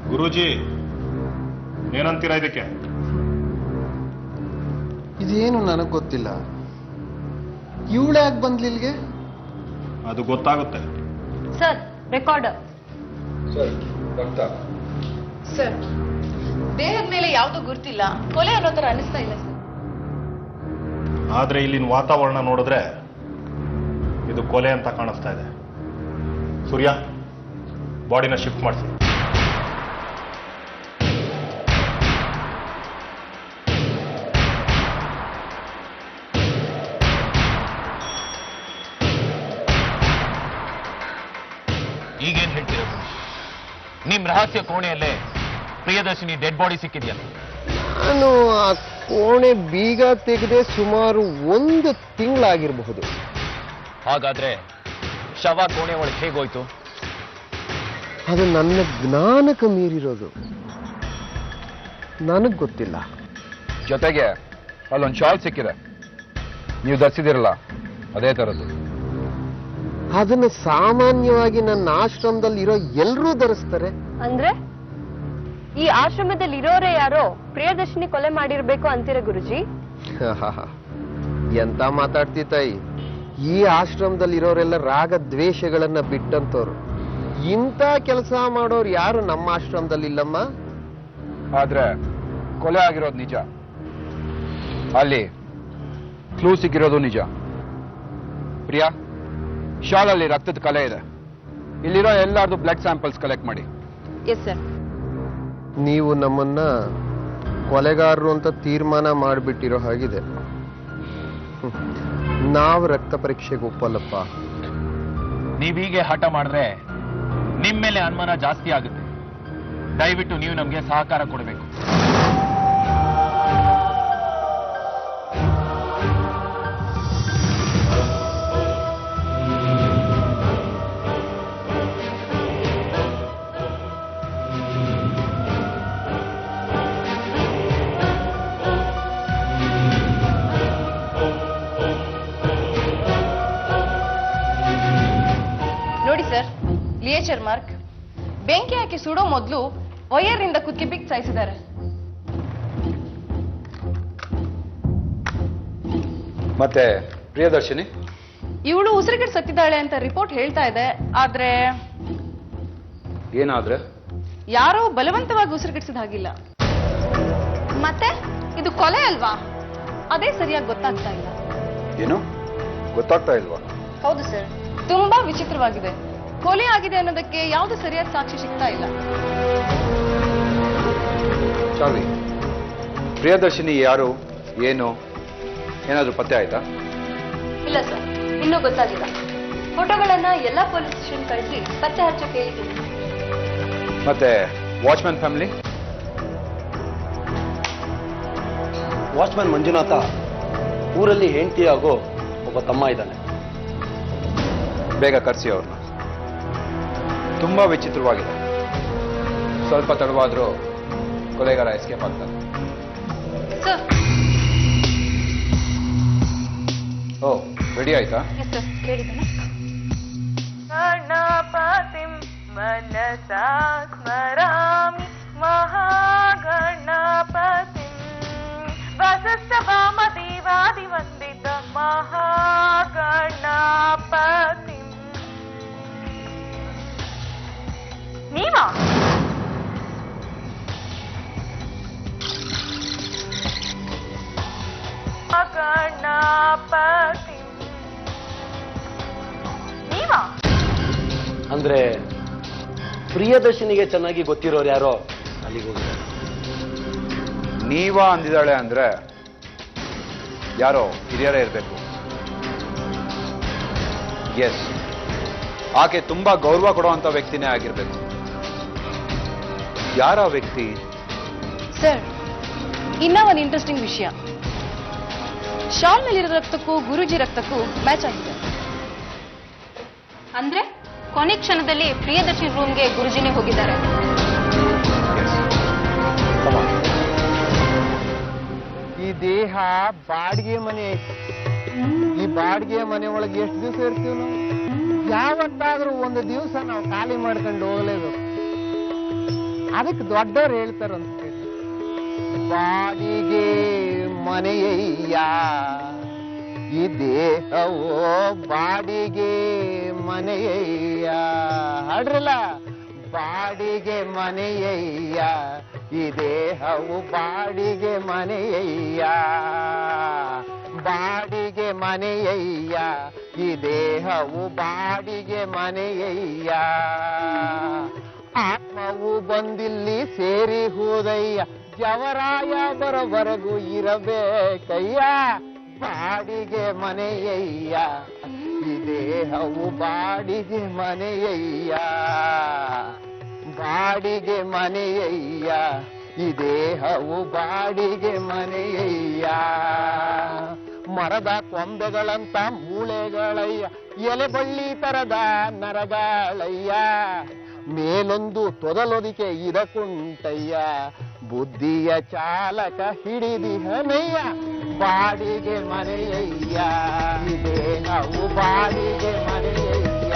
ಗುರೂಜಿ ಏನಂತೀರಾ ಇದಕ್ಕೆ? ಇದೇನು ನನಗೆ ಗೊತ್ತಿಲ್ಲ. ಇವಳು ಯಾಕೆ ಬಂದ್ಲಿ ಇಲ್ಲಿಗೆ? ಅದು ಗೊತ್ತಾಗುತ್ತೆ. Sir recorder. ಸರ್ ಬರ್ತಾ ಸರ್, ದೇಹದ ಮೇಲೆ ಯಾವ್ದು ಗುರ್ತಿಲ್ಲ, ಕೊಲೆ ಅನ್ನೋ ತರ ಅನಿಸ್ತಾ ಇಲ್ಲ ಸರ್. ಆದ್ರೆ ಇಲ್ಲಿನ ವಾತಾವರಣ ನೋಡಿದ್ರೆ ಇದು ಕೊಲೆ ಅಂತ ಕಾಣಿಸ್ತಾ ಇದೆ. ಸೂರ್ಯ, ಬಾಡಿನ ಶಿಫ್ಟ್ ಮಾಡಿಸಿ. ಈಗೇನ್ ಹೇಳ್ತಿರೋದು? ನಿಮ್ ರಹಸ್ಯ ಕೋಣೆಯಲ್ಲೇ ಪ್ರಿಯದರ್ಶಿನಿ ಡೆಡ್ ಬಾಡಿ ಸಿಕ್ಕಿದ್ಯಲ್ಲ? ನಾನು ಆ ಕೋಣೆ ಬೀಗ ತೆಗೆದೇ ಸುಮಾರು 1 ತಿಂಗಳಾಗಿರಬಹುದು. ಹಾಗಾದ್ರೆ ಶವ ಕೋಣೆ ಒಳಗೆ ಹೇಗೋಯ್ತು? ಅದು ನನ್ನ ಜ್ಞಾನಕ್ಕೆ ಮೀರಿರೋದು. ನನಗ್ ಗೊತ್ತಿಲ್ಲ. ಜೊತೆಗೆ ಅಲ್ಲೊಂದು ಶಾಲ್ ಸಿಕ್ಕಿದೆ, ನೀವು ಧರಿಸಿದಿರಲ್ಲ ಅದೇ ತರದ್ದು. ಅದನ್ನ ಸಾಮಾನ್ಯವಾಗಿ ನನ್ನ ಆಶ್ರಮದಲ್ಲಿ ಇರೋ ಎಲ್ಲರೂ ಧರಿಸ್ತಾರೆ. ಅಂದ್ರೆ ಈ ಆಶ್ರಮದಲ್ಲಿ ಇರೋರೇ ಯಾರೋ ಪ್ರಿಯದರ್ಶಿನಿ ಕೊಲೆ ಮಾಡಿರ್ಬೇಕು ಅಂತೀರ ಗುರುಜಿ? ಎಂತ ಮಾತಾಡ್ತಿ ತಾಯಿ. ಈ ಆಶ್ರಮದಲ್ಲಿ ಇರೋರೆಲ್ಲ ರಾಗ ದ್ವೇಷಗಳನ್ನ ಬಿಟ್ಟಂತವ್ರು. ಇಂಥ ಕೆಲಸ ಮಾಡೋರು ಯಾರು ನಮ್ಮ ಆಶ್ರಮದಲ್ಲಿ ಇಲ್ಲಮ್ಮ. ಆದ್ರೆ ಕೊಲೆ ಆಗಿರೋದು ನಿಜ, ಅಲ್ಲಿ ಕ್ಲೂ ಸಿಕ್ಕಿರೋದು ನಿಜ. ಪ್ರಿಯಾ, ಶಾಲಲ್ಲಿ ರಕ್ತದ ಕಲೆ ಇದೆ. ಇಲ್ಲಿರೋ ಎಲ್ಲಾರ್ದು ಬ್ಲಡ್ ಸ್ಯಾಂಪಲ್ಸ್ ಕಲೆಕ್ಟ್ ಮಾಡಿ. Yes sir. ನೀವು ನಮ್ಮನ್ನ ಕೊಲೆಗಾರರು ಅಂತ ತೀರ್ಮಾನ ಮಾಡಿಬಿಟ್ಟಿರೋ ಹಾಗಿದೆ. ನಾವು ರಕ್ತ ಪರೀಕ್ಷೆಗೆ ಒಪ್ಪಲ್ಲಪ್ಪ. ನೀವೀಗೆ ಹಠ ಮಾಡಿದ್ರೆ ನಿಮ್ ಮೇಲೆ ಅನುಮಾನ ಜಾಸ್ತಿ ಆಗುತ್ತೆ. ದಯವಿಟ್ಟು ನೀವು ನಮ್ಗೆ ಸಹಕಾರ ಕೊಡಬೇಕು. ನೋಡಿ ಸರ್, ಲಿಯೇಚರ್ ಮಾರ್ಕ್. ಬೆಂಕಿ ಹಾಕಿ ಸುಡೋ ಮೊದಲು ವೈಯರ್ನಿಂದ ಕುತ್ತಿಗೆ ಬಿಗ್ ಸಾಯಿಸಿದ್ದಾರೆ. ಮತ್ತೆ ಪ್ರಿಯದರ್ಶಿನಿ ಇವಳು ಉಸಿರುಗಡೆ ಸತ್ತಿದ್ದಾಳೆ ಅಂತ ರಿಪೋರ್ಟ್ ಹೇಳ್ತಾ ಇದೆ. ಆದ್ರೆ ಏನಾದ್ರೆ ಯಾರೋ ಬಲವಂತವಾಗಿ ಉಸಿರುಗಡಿಸಿದ ಹಾಗಿಲ್ಲ. ಮತ್ತೆ ಇದು ಕೊಲೆ ಅಲ್ವಾ? ಅದೇ ಸರಿಯಾಗಿ ಗೊತ್ತಾಗ್ತಾ ಇಲ್ಲ. ಏನು ಗೊತ್ತಾಗ್ತಾ ಇಲ್ವಾ? ಹೌದು ಸರ್, ತುಂಬಾ ವಿಚಿತ್ರವಾಗಿದೆ. ಕೊಲೆ ಆಗಿದೆ ಅನ್ನೋದಕ್ಕೆ ಯಾವ್ದು ಸರಿಯಾದ ಸಾಕ್ಷಿ ಸಿಗ್ತಾ ಇಲ್ಲ. ಚಾವಿ, ಪ್ರಿಯದರ್ಶಿನಿ ಯಾರು, ಏನು, ಏನಾದ್ರೂ ಪತ್ತೆ ಆಯ್ತಾ? ಇಲ್ಲ ಸರ್, ಇನ್ನೂ ಗೊತ್ತಾಗಿಲ್ಲ. ಫೋಟೋಗಳನ್ನ ಎಲ್ಲ ಪೊಲೀಸ್ ಸ್ಟೇಷನ್ ಕಳಿಸಿ ಪತ್ತೆ ಹಚ್ಚೋಕೆ ಹೇಳಿದ್ದೀನಿ. ಮತ್ತೆ ವಾಚ್ಮ್ಯಾನ್ ಫ್ಯಾಮಿಲಿ? ವಾಚ್ಮ್ಯಾನ್ ಮಂಜುನಾಥ ಊರಲ್ಲಿ ಹೆಂಡತಿ ಆಗೋ ಒಬ್ಬ ತಮ್ಮ ಇದ್ದಾನೆ. ಬೇಗ ಕರೆಸಿ ಅವ್ರನ್ನ. ತುಂಬಾ ವಿಚಿತ್ರವಾಗಿದೆ. ಸ್ವಲ್ಪ ತಡವಾದ್ರೂ ಕೊಲೆಗಾರ ಎಸ್ಕೇಪ್ ಆಗ್ತಾನೆ. ಸರ್, ಓ, ರೆಡಿ ಆಯ್ತಾ? ಎಸ್ ಸರ್, ಕೇಳಿದ್ದಾನೆ. ಗಣಪತಿಂ ಮನಸಾ ಸ್ಮರಾಮಿ ಮಹಾಗಣಪತಿಂ ವಸಿಷ್ಠ ವಾಮ ದೇವಾದಿ ವಂದಿತ ಮಹಾಗಣಪತಿಂ. ನೀವಾ? ಗಣಪತಿಂ ನೀವಾ? ಅಂದ್ರೆ ಪ್ರಿಯದರ್ಶಿನಿಗೆ ಚೆನ್ನಾಗಿ ಗೊತ್ತಿರೋರು ಯಾರೋ ಅಲ್ಲಿಗೆ ಹೋಗಿದ್ದಾರೆ. ನೀವಾ ಅಂದಿದ್ದಾಳೆ ಅಂದ್ರೆ ಯಾರೋ ಹಿರಿಯರೇ ಇರಬೇಕು. ಎಸ್, ಆಕೆ ತುಂಬಾ ಗೌರವ ಕೊಡುವಂತ ವ್ಯಕ್ತಿನೇ ಆಗಿರ್ಬೇಕು. ಯಾರ ವ್ಯಕ್ತಿ? ಸರ್, ಇನ್ನ ಒಂದು ಇಂಟ್ರೆಸ್ಟಿಂಗ್ ವಿಷಯ. ಶಾಲ್ ಮೇಲಿರೋ ರಕ್ತಕ್ಕೂ ಗುರುಜಿ ರಕ್ತಕ್ಕೂ ಮ್ಯಾಚ್ ಆಗಿದೆ. ಅಂದ್ರೆ ಕೊನೆ ಕ್ಷಣದಲ್ಲಿ ಪ್ರಿಯದರ್ಶಿನಿ ರೂಮ್ಗೆ ಗುರುಜಿನೇ ಹೋಗಿದ್ದಾರೆ. ಈ ದೇಹ ಬಾಡಿಗೆ ಮನೆ. ಈ ಬಾಡಿಗೆ ಮನೆ ಒಳಗೆ ಎಷ್ಟು ದಿವಸ ಇರ್ತೀವಿ ನಾವು? ಯಾವತ್ತಾದ್ರೂ ಒಂದು ದಿವಸ ನಾವು ಖಾಲಿ ಮಾಡ್ಕೊಂಡು ಹೋಗಲೇಬೇಕು. ಅದಕ್ಕೆ ದೊಡ್ಡವ್ರು ಹೇಳ್ತಾರಂತೆ, ಬಾಡಿಗೆ ಮನೆಯಯ್ಯ ಈ ದೇಹವೋ ಬಾಡಿಗೆ ಮನೆಯಯ್ಯ. ಹಾಡ್ರಲ್ಲ, ಬಾಡಿಗೆ ಮನೆಯಯ್ಯ ಈ ದೇಹವು ಬಾಡಿಗೆ ಮನೆಯಯ್ಯ, ಬಾಡಿಗೆ ಮನೆಯಯ್ಯ ಈ ದೇಹವು ಬಾಡಿಗೆ ಮನೆಯಯ್ಯ. ಆತ್ಮವು ಬಂದಿಲ್ಲಿ ಸೇರಿ ಹೋದಯ್ಯ, ಜವರಾಯ ಬರೋವರೆಗೂ ಇರಬೇಕಯ್ಯ. ಬಾಡಿಗೆ ಮನೆಯಯ್ಯ ಈ ದೇಹವು ಬಾಡಿಗೆ ಮನೆಯಯ್ಯ, ಬಾಡಿಗೆ ಮನೆಯಯ್ಯ ಈ ದೇಹವು ಬಾಡಿಗೆ ಮನೆಯಯ್ಯ. ಮರದ ಕೊಂಬೆಗಳಂತ ಮೂಳೆಗಳಯ್ಯ, ಎಲೆ ಬಳ್ಳಿ ತರದ ನರಗಳಯ್ಯ. ಮೇಲೊಂದು ತೊದಲೊದಿಕೆ ಇದಕುಂಟಯ್ಯ, ಬುದ್ಧಿಯ ಚಾಲಕ ಹಿಡಿದಿಹನಯ್ಯ. ಬಾಡಿಗೆ ಮನೆಯಯ್ಯ ಈ ದೇಹವು ಬಾಡಿಗೆ ಮನೆಯಯ್ಯ,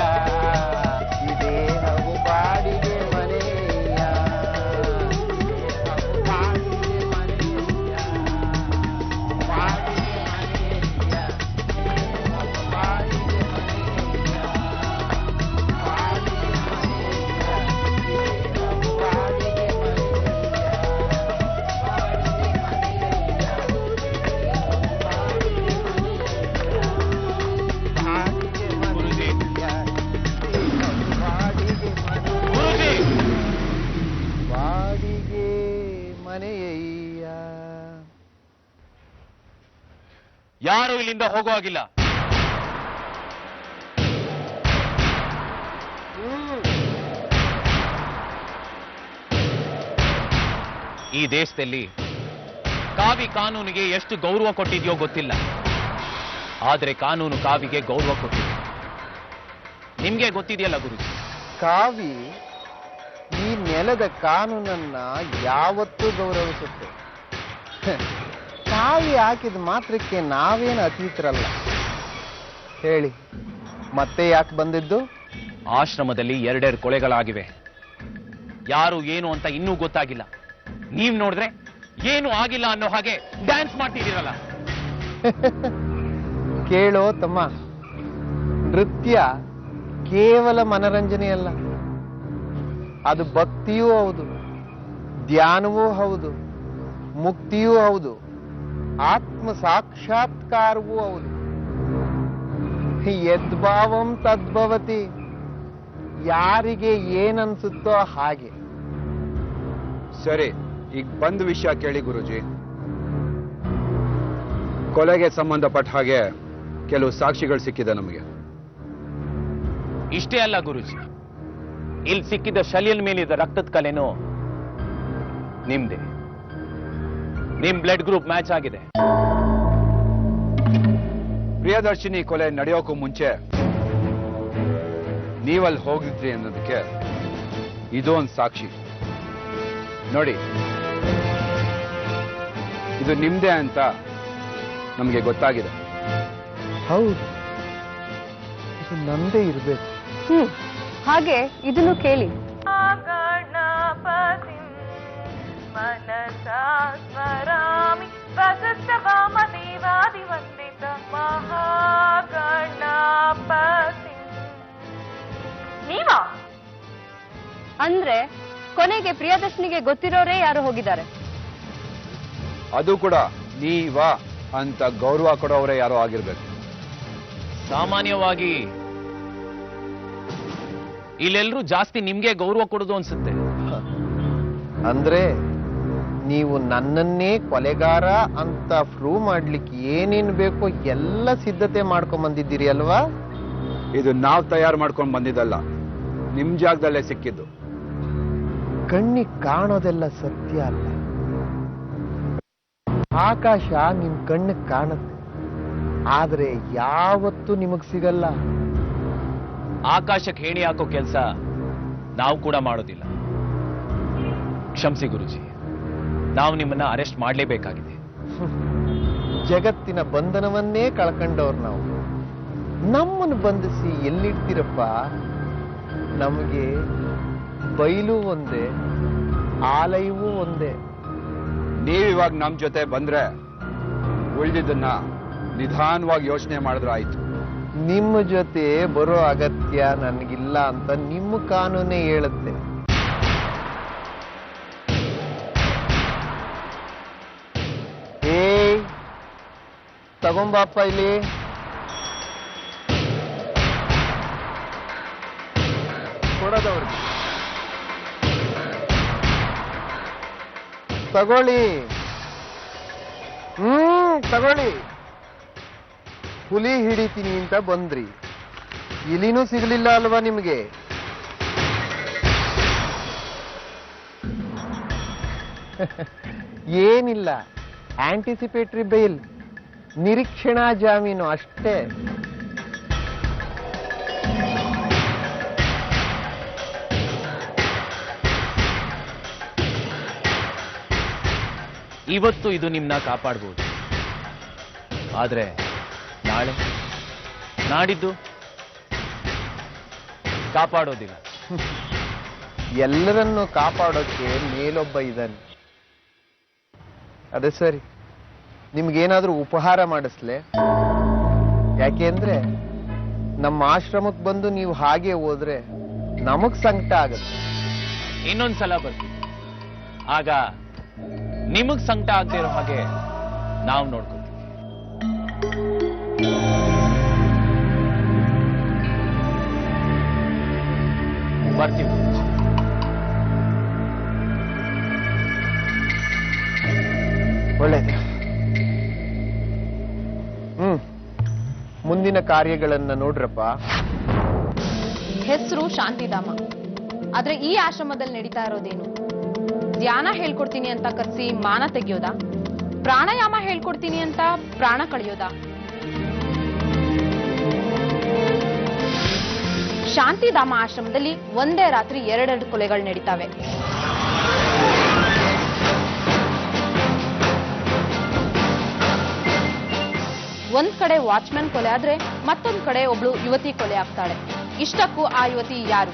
ಈ ದೇಹವು ಬಾಡಿಗೆ ಮನೆಯಯ್ಯ, ದೇಹವು ಬಾಡಿಗೆ ಮನೆಯಯ್ಯ, ಬಾಡಿಗೆ ಮನೆಯಯ್ಯ, ದೇಹವು ಬಾಡಿಗೆ ಮನೆಯಯ್ಯ, ಬಾಡಿಗೆ ಮನೆಯಯ್ಯ, ದೇಹವು ಬಾಡಿಗೆ ಬಾಡಿಗೆ ಮನೆಯಯ್ಯ. ಯಾರು ಇಲ್ಲಿಂದ ಹೋಗುವಾಗಿಲ್ಲ. ಈ ದೇಶದಲ್ಲಿ ಕಾವಿ ಕಾನೂನಿಗೆ ಎಷ್ಟು ಗೌರವ ಕೊಟ್ಟಿದೆಯೋ ಗೊತ್ತಿಲ್ಲ, ಆದ್ರೆ ಕಾನೂನು ಕಾವಿಗೆ ಗೌರವ ಕೊಟ್ಟಿದೆ. ನಿಮ್ಗೆ ಗೊತ್ತಿದೆಯಲ್ಲ ಗುರುಜಿ, ಕಾವಿ ಈ ನೆಲದ ಕಾನೂನನ್ನ ಯಾವತ್ತೂ ಗೌರವಿಸುತ್ತೆ. ಕಾವಿ ಹಾಕಿದ ಮಾತ್ರಕ್ಕೆ ನಾವೇನು ಅತೀತರಲ್ಲ. ಹೇಳಿ, ಮತ್ತೆ ಯಾಕೆ ಬಂದಿದ್ದು? ಆಶ್ರಮದಲ್ಲಿ 2 ಕೊಲೆಗಳಾಗಿವೆ. ಯಾರು ಏನು ಅಂತ ಇನ್ನೂ ಗೊತ್ತಾಗಿಲ್ಲ. ನೀವ್ ನೋಡಿದ್ರೆ ಏನು ಆಗಿಲ್ಲ ಅನ್ನೋ ಹಾಗೆ ಡ್ಯಾನ್ಸ್ ಮಾಡ್ತಿದ್ದೀರಲ್ಲ. ಕೇಳೋ ತಮ್ಮ, ನೃತ್ಯ ಕೇವಲ ಮನರಂಜನೆಯಲ್ಲ, ಅದು ಭಕ್ತಿಯೂ ಹೌದು, ಧ್ಯಾನವೂ ಹೌದು, ಮುಕ್ತಿಯೂ ಹೌದು, ಆತ್ಮ ಸಾಕ್ಷಾತ್ಕಾರವೂ ಹೌದು. ಯದ್ಭಾವಂ ತದ್ಭವತಿ, ಯಾರಿಗೆ ಏನನ್ಸುತ್ತೋ ಹಾಗೆ. ಸರಿ, ಈಗ ಬಂದ ವಿಷಯ ಕೇಳಿ ಗುರುಜಿ. ಕೊಲೆಗೆ ಸಂಬಂಧಪಟ್ಟ ಹಾಗೆ ಕೆಲವು ಸಾಕ್ಷಿಗಳು ಸಿಕ್ಕಿದೆ ನಮಗೆ. ಇಷ್ಟೇ ಅಲ್ಲ ಗುರುಜಿ, ಇಲ್ಲಿ ಸಿಕ್ಕಿದ ಶಲ್ಯನ ಮೇಲಿದ್ದ ರಕ್ತದ ಕಲೆನೂ ನಿಮ್ದೆ. ನಿಮ್ ಬ್ಲಡ್ ಗ್ರೂಪ್ ಮ್ಯಾಚ್ ಆಗಿದೆ. ಪ್ರಿಯದರ್ಶಿನಿ ಕೊಲೆ ನಡೆಯೋಕ್ಕೂ ಮುಂಚೆ ನೀವಲ್ಲಿ ಹೋಗಿದ್ರಿ ಅನ್ನೋದಕ್ಕೆ ಇದು ಒಂದು ಸಾಕ್ಷಿ. ನೋಡಿ, ಇದು ನಿಮ್ದೇ ಅಂತ ನಮಗೆ ಗೊತ್ತಾಗಿದೆ. ಹೌದು, ಇದು ನಂದೇ ಇರಬೇಕು. ಹಾಗೆ ಇದನ್ನು ಕೇಳಿ. ನೀವಾ ಅಂದ್ರೆ ಕೊನೆಗೆ ಪ್ರಿಯದರ್ಶಿನಿಗೆ ಗೊತ್ತಿರೋರೇ ಯಾರು ಹೋಗಿದ್ದಾರೆ? ಅದು ಕೂಡ ನೀವಾ ಅಂತ ಗೌರವ ಕೊಡೋವರೇ ಯಾರೋ ಆಗಿರ್ಬೇಕು. ಸಾಮಾನ್ಯವಾಗಿ ಇಲ್ಲೆಲ್ಲರೂ ಜಾಸ್ತಿ ನಿಮ್ಗೆ ಗೌರವ ಕೊಡೋದು ಅನ್ಸುತ್ತೆ. ಅಂದ್ರೆ ನೀವು ನನ್ನನ್ನೇ ಕೊಲೆಗಾರ ಅಂತ ಪ್ರೂವ್ ಮಾಡ್ಲಿಕ್ಕೆ ಏನೇನ್ ಬೇಕೋ ಎಲ್ಲ ಸಿದ್ಧತೆ ಮಾಡ್ಕೊಂಡ್ ಬಂದಿದ್ದೀರಿ ಅಲ್ವಾ? ಇದು ನಾವು ತಯಾರು ಮಾಡ್ಕೊಂಡು ಬಂದಿದ್ದಲ್ಲ, ನಿಮ್ ಜಾಗದಲ್ಲೇ ಸಿಕ್ಕಿದ್ದು. ಕಣ್ಣಿಗೆ ಕಾಣೋದೆಲ್ಲ ಸತ್ಯ ಅಲ್ಲ. ಆಕಾಶ ನಿಮ್ ಕಣ್ಣಿಗೆ ಕಾಣುತ್ತೆ, ಆದ್ರೆ ಯಾವತ್ತೂ ನಿಮಗ್ ಸಿಗಲ್ಲ. ಆಕಾಶಕ್ಕೆ ಹೇಣಿ ಹಾಕೋ ಕೆಲಸ ನಾವು ಕೂಡ ಮಾಡೋದಿಲ್ಲ. ಕ್ಷಮಿಸಿ ಗುರುಜಿ, ನಾವು ನಿಮ್ಮನ್ನ ಅರೆಸ್ಟ್ ಮಾಡಲೇಬೇಕಾಗಿದೆ. ಜಗತ್ತಿನ ಬಂಧನವನ್ನೇ ಕಳ್ಕೊಂಡವ್ರು ನಾವು. ನಮ್ಮನ್ನು ಬಂಧಿಸಿ ಎಲ್ಲಿಡ್ತೀರಪ್ಪ? ನಮಗೆ ಬಯಲು ಒಂದೇ, ಆಲಯವೂ ಒಂದೇ. ನೀವಿವಾಗ ನಮ್ ಜೊತೆ ಬಂದ್ರೆ ಉಳಿದಿದ್ದನ್ನ ನಿಧಾನವಾಗಿ ಯೋಚನೆ ಮಾಡಿದ್ರೆ ಆಯ್ತು. ನಿಮ್ಮ ಜೊತೆ ಬರೋ ಅಗತ್ಯ ನನಗಿಲ್ಲ ಅಂತ ನಿಮ್ಮ ಕಾನೂನೇ ಹೇಳುತ್ತೆ. ತಗೊಂಬಾಪ ಇಲ್ಲಿ. ಕೊಡೋದವ್ರಿಗೆ ತಗೊಳ್ಳಿ. ತಗೊಳ್ಳಿ. ಹುಲಿ ಹಿಡಿತೀನಿ ಅಂತ ಬಂದ್ರಿ, ಇಲಿನೂ ಸಿಗ್ಲಿಲ್ಲ ಅಲ್ವಾ ನಿಮ್ಗೆ? ಏನಿಲ್ಲ, ಆಂಟಿಸಿಪೇಟರಿ ಬೇಲ್, ನಿರೀಕ್ಷಣಾ ಜಾಮೀನು ಅಷ್ಟೇ. ಇವತ್ತು ಇದು ನಿಮ್ನ ಕಾಪಾಡ್ಬೋದು, ಆದ್ರೆ ನಾಳೆ ನಾಡಿದ್ದು ಕಾಪಾಡೋದಿಲ್ಲ. ಎಲ್ಲರನ್ನು ಕಾಪಾಡೋಕ್ಕೆ ಮೇಲೊಬ್ಬ ಇದ್ದಾನೆ. ಅದೇ ಸರಿ, ನಿಮ್ಗೇನಾದ್ರೂ ಉಪಹಾರ ಮಾಡಿಸ್ಲೆ? ಯಾಕೆಂದ್ರೆ ನಮ್ಮ ಆಶ್ರಮಕ್ಕೆ ಬಂದು ನೀವು ಹಾಗೆ ಹೋದ್ರೆ ನಮಗ್ ಸಂಕಟ ಆಗುತ್ತೆ. ಇನ್ನೊಂದ್ಸಲ ಬರ್ತೀವಿ, ಆಗ ನಿಮಗ್ ಸಂಕಟ ಆಗದೆ ಇರೋ ಹಾಗೆ ನಾವು ನೋಡ್ಕೊತೀವಿ. ಬರ್ತೀವಿ. ಒಳ್ಳೇದು. ಮುಂದಿನ ಕಾರ್ಯಗಳನ್ನ ನೋಡ್ರಪ್ಪ. ಹೆಸರು ಶಾಂತಿಧಾಮ, ಆದ್ರೆ ಈ ಆಶ್ರಮದಲ್ಲಿ ನಡೀತಾ ಇರೋದೇನು? ಧ್ಯಾನ ಹೇಳ್ಕೊಡ್ತೀನಿ ಅಂತ ಕರ್ಸಿ ಮಾನ ತೆಗೆಯೋದಾ? ಪ್ರಾಣಾಯಾಮ ಹೇಳ್ಕೊಡ್ತೀನಿ ಅಂತ ಪ್ರಾಣ ಕಳೆಯೋದಾ? ಶಾಂತಿಧಾಮ ಆಶ್ರಮದಲ್ಲಿ ಒಂದೇ ರಾತ್ರಿ 2 ಕೊಲೆಗಳು ನಡೀತಾವೆ. ಒಂದ್ ಕಡೆ ವಾಚ್ಮ್ಯಾನ್ ಕೊಲೆ ಆದ್ರೆ ಮತ್ತೊಂದ್ ಕಡೆ ಒಬ್ಳು ಯುವತಿ ಕೊಲೆ ಆಗ್ತಾಳೆ. ಇಷ್ಟಕ್ಕೂ ಆ ಯುವತಿ ಯಾರು,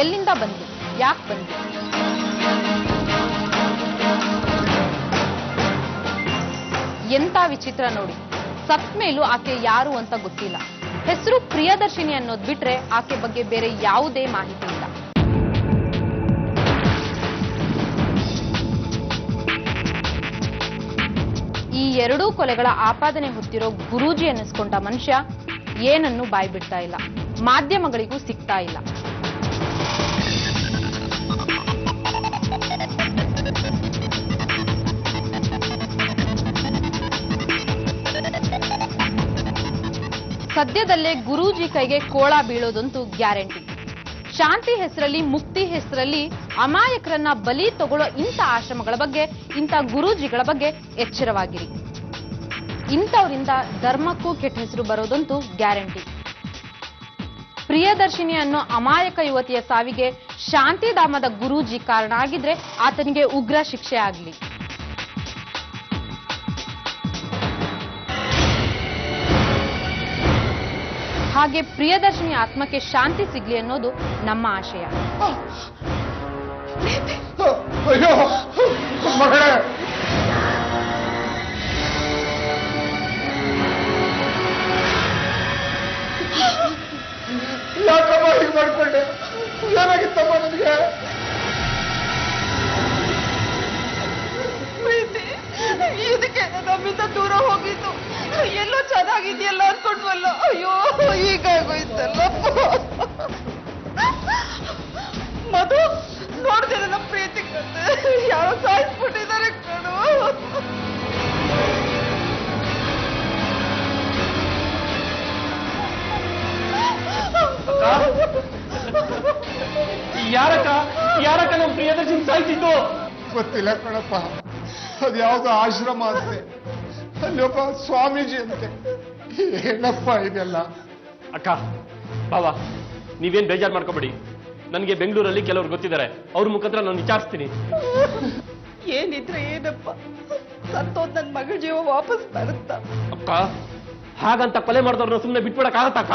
ಎಲ್ಲಿಂದ ಬಂದ್ಲು, ಯಾಕೆ ಬಂದ್ಲು? ಎಂತ ವಿಚಿತ್ರ ನೋಡಿ, ಸತ್ ಮೇಲೂ ಆಕೆ ಯಾರು ಅಂತ ಗೊತ್ತಿಲ್ಲ. ಹೆಸರು ಪ್ರಿಯದರ್ಶಿನಿ ಅನ್ನೋದ್ ಬಿಟ್ರೆ ಆಕೆ ಬಗ್ಗೆ ಬೇರೆ ಯಾವುದೇ ಮಾಹಿತಿ ಇಲ್ಲ. ಈ 2 ಕೊಲೆಗಳ ಆಪಾದನೆ ಹೊತ್ತಿರೋ ಗುರೂಜಿ ಅನ್ನಿಸ್ಕೊಂಡ ಮನುಷ್ಯ ಏನನ್ನು ಬಾಯ್ ಬಿಡ್ತಾ ಇಲ್ಲ, ಮಾಧ್ಯಮಗಳಿಗೂ ಸಿಗ್ತಾ ಇಲ್ಲ. ಸದ್ಯದಲ್ಲೇ ಗುರೂಜಿ ಕೈಗೆ ಕೋಳ ಬೀಳೋದಂತೂ ಗ್ಯಾರಂಟಿ. ಶಾಂತಿ ಹೆಸರಲ್ಲಿ, ಮುಕ್ತಿ ಹೆಸರಲ್ಲಿ ಅಮಾಯಕರನ್ನ ಬಲಿ ತಗೊಳ್ಳೋ ಇಂಥ ಆಶ್ರಮಗಳ ಬಗ್ಗೆ, ಇಂಥ ಗುರೂಜಿಗಳ ಬಗ್ಗೆ ಎಚ್ಚರವಾಗಿರಿ. ಇಂಥವರಿಂದ ಧರ್ಮಕ್ಕೂ ಕೆಟ್ಟ ಹೆಸರು ಬರೋದಂತೂ ಗ್ಯಾರಂಟಿ. ಪ್ರಿಯದರ್ಶಿನಿ ಅನ್ನೋ ಅಮಾಯಕ ಯುವತಿಯ ಸಾವಿಗೆ ಶಾಂತಿಧಾಮದ ಗುರೂಜಿ ಕಾರಣ ಆಗಿದ್ರೆ ಆತನಿಗೆ ಉಗ್ರ ಶಿಕ್ಷೆ ಆಗಲಿ. ಹಾಗೆ ಪ್ರಿಯದರ್ಶಿನಿ ಆತ್ಮಕ್ಕೆ ಶಾಂತಿ ಸಿಗ್ಲಿ ಅನ್ನೋದು ನಮ್ಮ ಆಶಯ. ಅಯ್ಯೋ ಮಗಳೇ, ಯಾಕಮ್ಮ ಹೀಗೆ ಮಾಡ್ಕೊಂಡೆ? ಏನಾಗಿತ್ತಮ್ಮ ನನಗೆ? ಇದಕ್ಕೆ ನಮ್ಮಿಂದ ದೂರ ಹೋಗಿದ್ದು, ಎಲ್ಲೋ ಚೆನ್ನಾಗಿದೆಯಲ್ಲ ಅನ್ಕೊಂಡ್ವಲ್ಲ, ಅಯ್ಯೋ ಹೀಗಾಗೋಯ್ತಲ್ಲ. ಮಧು ನೋಡ್ದೆ ನಮ್ಮ ಪ್ರೀತಿ ಕತೆ, ಯಾರೋ ಸಾಯಿಸ್ಬಿಟ್ಟಿದ್ದಾರೆ ಕಣು. ಯಾರಕ್ಕ ನಮ್ಮ ಪ್ರಿಯದರ್ಶಿನಿ ಸಾಯ್ತಿದ್ದು? ಗೊತ್ತಿಲ್ಲ ಕಣಪ್ಪ, ಅದ್ಯಾವುದೋ ಆಶ್ರಮ ಅಂತೆ, ಅಲ್ಲಿ ಒಬ್ಬ ಸ್ವಾಮೀಜಿ ಅಂತೆ. ಏನಪ್ಪ ಇದೆಲ್ಲ? ಅಕ್ಕ ಬಾವಾ, ನೀವೇನ್ ಬೇಜಾರು ಮಾಡ್ಕೋಬೇಡಿ. ನನಗೆ ಬೆಂಗಳೂರಲ್ಲಿ ಕೆಲವರು ಗೊತ್ತಿದ್ದಾರೆ, ಅವ್ರ ಮುಖಾಂತರ ನಾನು ವಿಚಾರಿಸ್ತೀನಿ. ಏನಿದ್ರೆ ಏನಪ್ಪ, ಸತ್ತೋದ್ ನನ್ ಮಗಳ ಜೀವ ವಾಪಸ್ ಬರುತ್ತಾ? ಅಕ್ಕ, ಹಾಗಂತ ಕೊಲೆ ಮಾಡಿದವ್ರನ್ನ ಸುಮ್ಮನೆ ಬಿಟ್ಬಿಡಕ್ ಆಗತ್ತಕ್ಕ?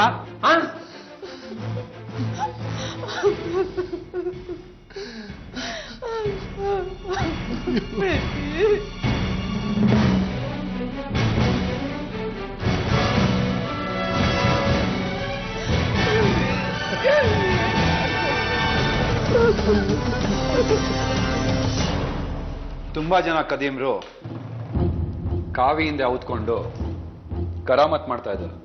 ತುಂಬಾ ಜನ ಕದೀಮ್ರು ಕಾವಿಯಿಂದ ಔತ್ಕೊಂಡು ಕರಾಮತ್ ಮಾಡ್ತಾ ಇದ್ದಾರೆ.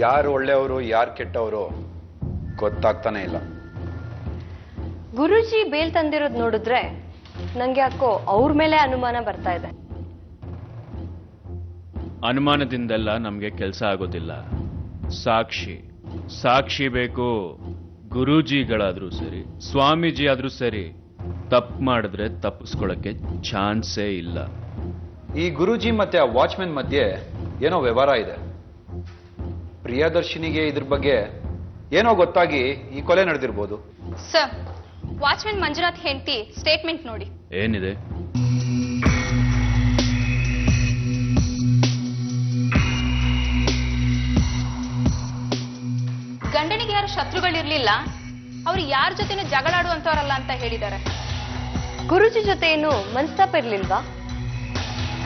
ಯಾರು ಒಳ್ಳೆಯವರು ಯಾರು ಕೆಟ್ಟವರು ಗೊತ್ತಾಗ್ತಾನೆ ಇಲ್ಲ. ಗುರೂಜಿ ಬೇಲ್ ತಂದಿರೋದ್ ನೋಡಿದ್ರೆ ನಂಗೆ ಯಾಕೋ ಅವ್ರ ಮೇಲೆ ಅನುಮಾನ ಬರ್ತಾ ಇದೆ. ಅನುಮಾನದಿಂದೆಲ್ಲ ನಮ್ಗೆ ಕೆಲಸ ಆಗೋದಿಲ್ಲ. ಸಾಕ್ಷಿ ಬೇಕು. ಗುರೂಜಿಗಳಾದ್ರೂ ಸರಿ, ಸ್ವಾಮೀಜಿ ಆದ್ರೂ ಸರಿ, ತಪ್ಪು ಮಾಡಿದ್ರೆ ತಪ್ಪಿಸ್ಕೊಳಕ್ಕೆ ಚಾನ್ಸೇ ಇಲ್ಲ. ಈ ಗುರೂಜಿ ಮತ್ತೆ ಆ ವಾಚ್ಮೆನ್ ಮಧ್ಯೆ ಏನೋ ವ್ಯವಹಾರ ಇದೆ. ಪ್ರಿಯದರ್ಶಿನಿಗೆ ಇದ್ರ ಬಗ್ಗೆ ಏನೋ ಗೊತ್ತಾಗಿ ಈ ಕೊಲೆ ನಡೆದಿರ್ಬೋದು. ಸರ್, ವಾಚ್ಮನ್ ಮಂಜುನಾಥ್ ಹೆಂಡತಿ ಸ್ಟೇಟ್ಮೆಂಟ್ ನೋಡಿ. ಏನಿದೆ? ಗಂಡನಿಗೆ ಯಾರು ಶತ್ರುಗಳಿರ್ಲಿಲ್ಲ, ಅವ್ರು ಯಾರ ಜೊತೆನೂ ಜಗಳಾಡುವಂತವರಲ್ಲ ಅಂತ ಹೇಳಿದ್ದಾರೆ. ಗುರೂಜಿ ಜೊತೆ ಏನು ಮನಸ್ತಾಪ ಇರ್ಲಿಲ್ವಾ?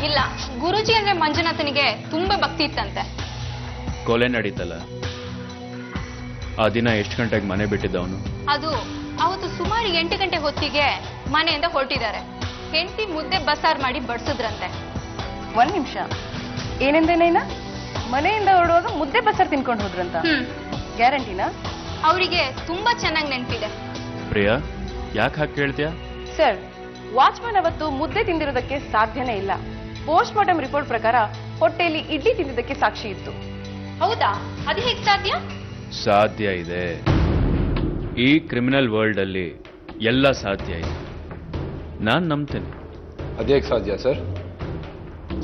ಇಲ್ಲ, ಗುರೂಜಿ ಅಂದ್ರೆ ಮಂಜುನಾಥನಿಗೆ ತುಂಬಾ ಭಕ್ತಿ ಇತ್ತಂತೆ. ಕೊಲೆ ನಡೀತಲ್ಲ, ಆ ದಿನ ಎಷ್ಟು ಗಂಟೆಗೆ ಮನೆ ಬಿಟ್ಟಿದ್ದವನು? ಅದು ಅವತ್ತು ಸುಮಾರು 8 ಗಂಟೆ ಹೊತ್ತಿಗೆ ಮನೆಯಿಂದ ಹೊರಟಿದ್ದಾರೆ. ಹೆಂಡತಿ ಮುದ್ದೆ ಬಸಾರ್ ಮಾಡಿ ಬಡಿಸಿದ್ರಂತೆ. ಒಂದ್ ನಿಮಿಷ, ಏನೆಂದೇನೇನ ಮನೆಯಿಂದ ಹೊರಡುವಾಗ ಮುದ್ದೆ ಬಸಾರ್ ತಿನ್ಕೊಂಡು ಹೋದ್ರಂತ? ಗ್ಯಾರಂಟಿನಾ? ಅವರಿಗೆ ತುಂಬಾ ಚೆನ್ನಾಗಿ ನೆನಪಿದೆ. ಪ್ರಿಯಾ, ಯಾಕೆ ಹಾಗೆ ಕೇಳ್ತೀಯ? ಸರ್, ವಾಚ್ಮನ್ ಅವತ್ತು ಮುದ್ದೆ ತಿಂದಿರೋದಕ್ಕೆ ಸಾಧ್ಯನೇ ಇಲ್ಲ. ಪೋಸ್ಟ್ ಮಾರ್ಟಮ್ ರಿಪೋರ್ಟ್ ಪ್ರಕಾರ ಹೊಟ್ಟೆಯಲ್ಲಿ ಇಡ್ಲಿ ತಿಂದಿದ್ದಕ್ಕೆ ಸಾಕ್ಷಿ ಇತ್ತು. ಹೌದಾ? ಅದು ಹೇಗೆ ಸಾಧ್ಯ? ಸಾಧ್ಯ ಇದೆ. ಈ ಕ್ರಿಮಿನಲ್ ವರ್ಲ್ಡ್ ಅಲ್ಲಿ ಎಲ್ಲ ಸಾಧ್ಯ ಇದೆ. ನಾನ್ ನಂಬ್ತೇನೆ. ಅದೇಗೆ ಸಾಧ್ಯ sir?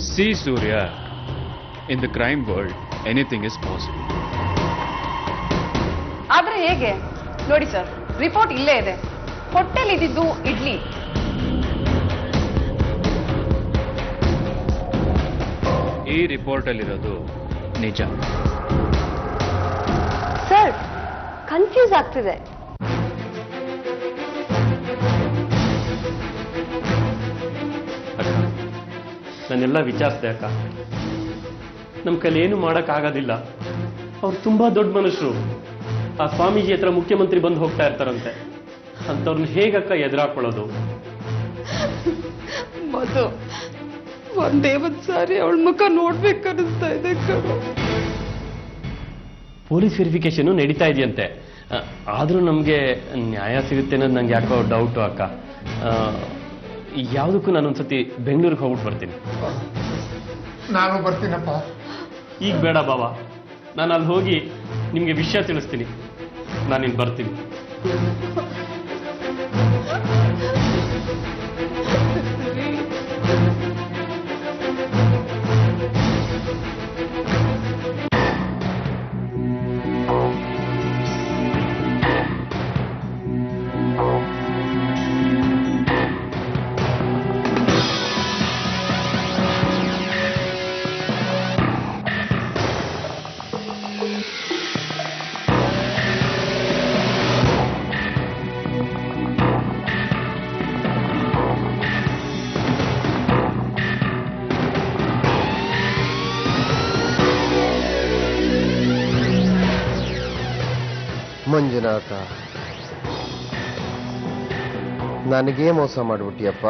C Surya, in the crime world anything is possible. ಆದ್ರೆ ಹೇಗೆ? ನೋಡಿ ಸರ್, ರಿಪೋರ್ಟ್ ಇಲ್ಲೇ ಇದೆ. ಹೊಟ್ಟೆಲಿ ಇದ್ದಿದ್ದು ಇಡ್ಲಿ. ಈ ರಿಪೋರ್ಟ್ ಅಲ್ಲಿರೋದು ನಿಜ. ಸರ್, ಕನ್ಫ್ಯೂಸ್ ಆಗ್ತಿದೆ. ಅಕ್ಕ, ನಾನೆಲ್ಲ ವಿಚಾರಿಸಿದೆ ಅಕ್ಕ. ನಮ್ಮ ಕೈಲಿ ಏನು ಮಾಡೋಕ್ಕಾಗೋದಿಲ್ಲ. ಅವ್ರು ತುಂಬಾ ದೊಡ್ಡ ಮನುಷ್ಯರು. ಆ ಸ್ವಾಮೀಜಿ ಹತ್ರ ಮುಖ್ಯಮಂತ್ರಿ ಬಂದು ಹೋಗ್ತಾ ಇರ್ತಾರಂತೆ. ಅಂಥವ್ರನ್ನ ಹೇಗಕ್ಕ ಎದುರಾಕೊಳ್ಳೋದು? ಮಧು, ಒಂದೇ ಒಂದ್ ಸಾರಿ ಅವಳ ಮುಖ ನೋಡ್ಬೇಕನ್ನಿಸ್ತಾ ಇದೆ. ಪೊಲೀಸ್ ವೆರಿಫಿಕೇಶನ್ ನಡೀತಾ ಇದೆಯಂತೆ. ಆದ್ರೂ ನಮ್ಗೆ ನ್ಯಾಯ ಸಿಗುತ್ತೆ ಅನ್ನೋದು ನಂಗೆ ಯಾಕೋ ಡೌಟು ಅಕ್ಕ. ಯಾವುದಕ್ಕೂ ನಾನೊಂದ್ಸತಿ ಬೆಂಗಳೂರಿಗೆ ಹೋಗ್ಬಿಟ್ಟು ಬರ್ತೀನಿ. ನಾನು ಬರ್ತೀನಪ್ಪ. ಈಗ ಬೇಡ ಬಾವಾ, ನಾನು ಅಲ್ಲಿ ಹೋಗಿ ನಿಮ್ಗೆ ವಿಷಯ ತಿಳಿಸ್ತೀನಿ. ನಾನಿನ್ ಬರ್ತೀನಿ. ಮಂಜುನಾಥ, ನನಗೇ ಮೋಸ ಮಾಡ್ಬಿಟ್ಟಿಯಪ್ಪ.